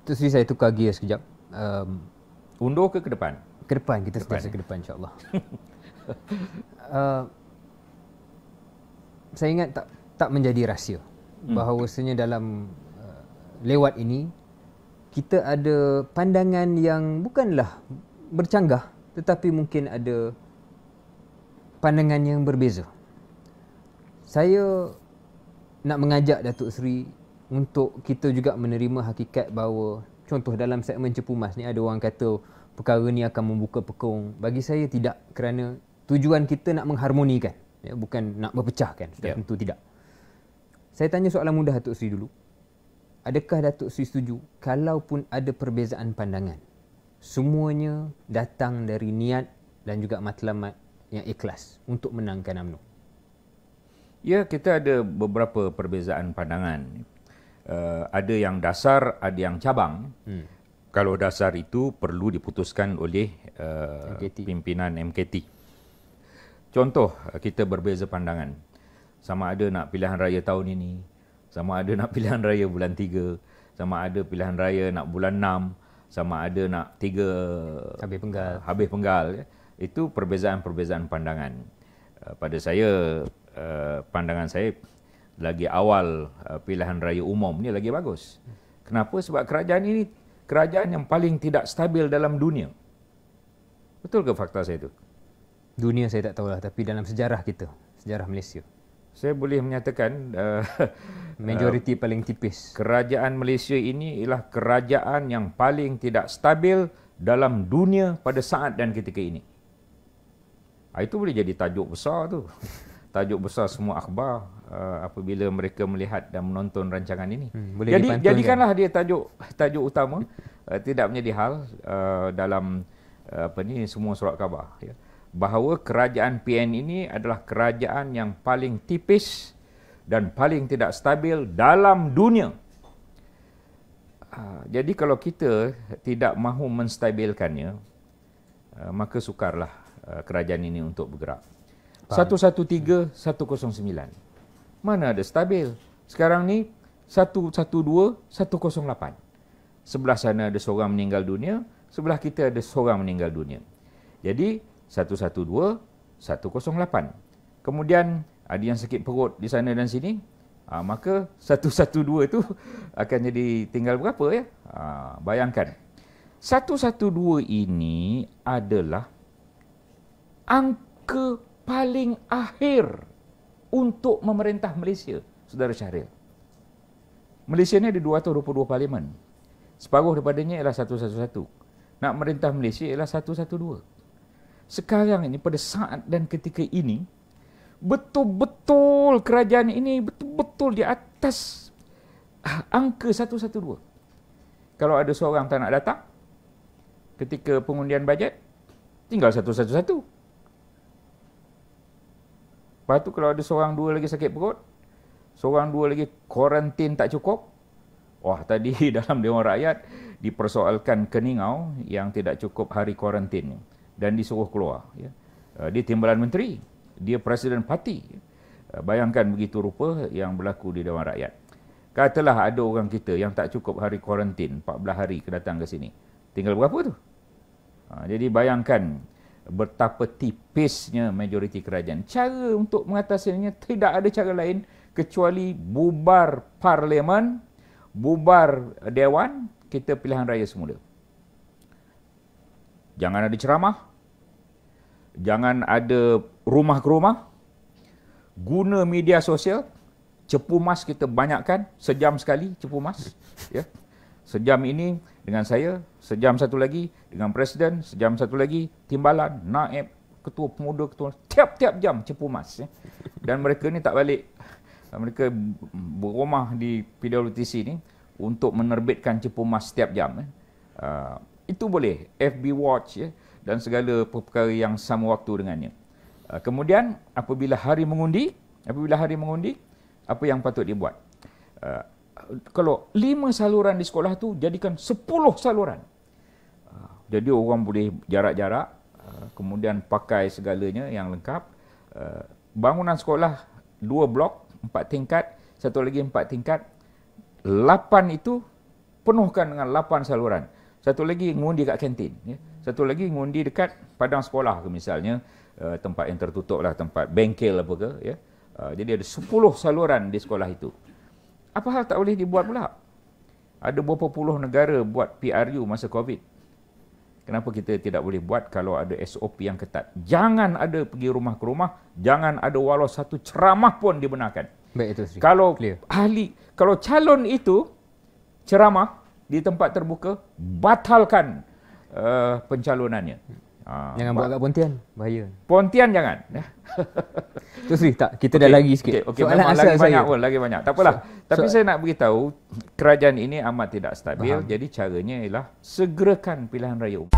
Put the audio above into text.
Terus saya tukar gear sekejap. Undur ke depan? Ke depan, kita sentiasa ke depan insyaAllah. Saya ingat tak menjadi rahsia bahawasanya dalam lewat ini kita ada pandangan yang bukanlah bercanggah, tetapi mungkin ada pandangan yang berbeza. Saya nak mengajak Datuk Seri untuk kita juga menerima hakikat bahawa contoh dalam segmen Cepu Mas ni ada orang kata perkara ni akan membuka pekung. Bagi saya tidak, kerana tujuan kita nak mengharmonikan, ya, bukan nak berpecahkan. Sudah tentu tidak. Saya tanya soalan mudah Datuk Seri dulu. Adakah Datuk Seri setuju kalaupun ada perbezaan pandangan, semuanya datang dari niat dan juga matlamat yang ikhlas untuk menangkan UMNO? Ya, kita ada beberapa perbezaan pandangan. Ada yang dasar, ada yang cabang. Kalau dasar itu perlu diputuskan oleh pimpinan MKT. Contoh, kita berbeza pandangan. Sama ada nak pilihan raya tahun ini, sama ada nak pilihan raya bulan 3, sama ada pilihan raya nak bulan 6, sama ada nak 3 habis penggal. Itu perbezaan-perbezaan pandangan. Pada saya, pandangan saya lagi awal pilihan raya umum ni lagi bagus. Kenapa? Sebab kerajaan ini kerajaan yang paling tidak stabil dalam dunia. Betul ke fakta saya itu? Dunia saya tak tahulah, tapi dalam sejarah kita, sejarah Malaysia, saya boleh menyatakan majoriti paling tipis. Kerajaan Malaysia ini ialah kerajaan yang paling tidak stabil dalam dunia pada saat dan ketika ini. Itu boleh jadi tajuk besar tu. Tajuk besar semua akhbar apabila mereka melihat dan menonton rancangan ini. Jadi jadikanlah dia tajuk utama. Tidak menjadi hal dalam semua surat khabar, ya, bahawa kerajaan PN ini adalah kerajaan yang paling tipis dan paling tidak stabil dalam dunia. Jadi kalau kita tidak mahu menstabilkannya, maka sukarlah kerajaan ini untuk bergerak. 113, 109. Mana ada stabil? Sekarang ni 112, 108. Sebelah sana ada seorang meninggal dunia, sebelah kita ada seorang meninggal dunia. Jadi 112, 108. Kemudian ada yang sakit perut di sana dan sini, maka 112 itu akan jadi tinggal berapa, ya? Bayangkan. 112 ini adalah angka paling akhir untuk memerintah Malaysia, Saudara Syahril. Malaysia ni ada 222 parlimen. Separuh daripadanya ialah 111. Nak merintah Malaysia ialah 112. Sekarang ini, pada saat dan ketika ini, betul-betul kerajaan ini betul-betul di atas angka 112. Kalau ada seorang tak nak datang ketika pengundian bajet, tinggal 111. Lepas tu kalau ada seorang dua lagi sakit perut, seorang dua lagi kuarantin tak cukup, wah, tadi dalam Dewan Rakyat dipersoalkan Keningau yang tidak cukup hari kuarantin dan disuruh keluar. Ya. Dia timbalan menteri, dia presiden parti. Bayangkan begitu rupa yang berlaku di Dewan Rakyat. Katalah ada orang kita yang tak cukup hari kuarantin, 14 hari datang ke sini. Tinggal berapa tu? Jadi bayangkan betapa tipisnya majoriti kerajaan. Cara untuk mengatasinya tidak ada cara lain kecuali bubar parlimen, bubar dewan, kita pilihan raya semula. Jangan ada ceramah, jangan ada rumah ke rumah, guna media sosial, Cepu Mas kita banyakkan, sejam sekali Cepu Mas. Ya. Sejam ini dengan saya, sejam satu lagi dengan presiden, sejam satu lagi timbalan, naib, ketua pemuda, ketua, tiap-tiap jam Cepu Mas. Ya. Dan mereka ni tak balik. Mereka berumah di PWTC ni untuk menerbitkan Cepu Mas setiap jam. Itu boleh, FB Watch, ya, dan segala perkara yang sama waktu dengannya. Kemudian apabila hari mengundi, apa yang patut dibuat? Kalau 5 saluran di sekolah tu, jadikan 10 saluran. Jadi orang boleh jarak-jarak, kemudian pakai segalanya yang lengkap. Bangunan sekolah 2 blok, 4 tingkat, satu lagi 4 tingkat. 8 itu penuhkan dengan 8 saluran. Satu lagi mengundi kat kantin. Ya. Satu lagi mengundi dekat padang sekolah ke misalnya, tempat yang tertutup lah, tempat bengkel apa ke. Ya. Jadi ada 10 saluran di sekolah itu. Apa hal tak boleh dibuat pula? Ada beberapa puluh negara buat PRU masa COVID. Kenapa kita tidak boleh buat kalau ada SOP yang ketat? Jangan ada pergi rumah ke rumah, jangan ada walau satu ceramah pun dibenarkan. Baik, itu Sri. Kalau Clear. kalau calon itu ceramah di tempat terbuka, batalkan pencalonannya. Jangan buat kat Pontian, bahaya. Pontian jangan. Tu Sri, tak, kita dah lagi sikit. Okey, memang lagi banyak pun, lagi banyak. Tak apalah. Tapi saya nak beritahu, kerajaan ini amat tidak stabil. Faham. Jadi caranya ialah segerakan pilihan raya umum.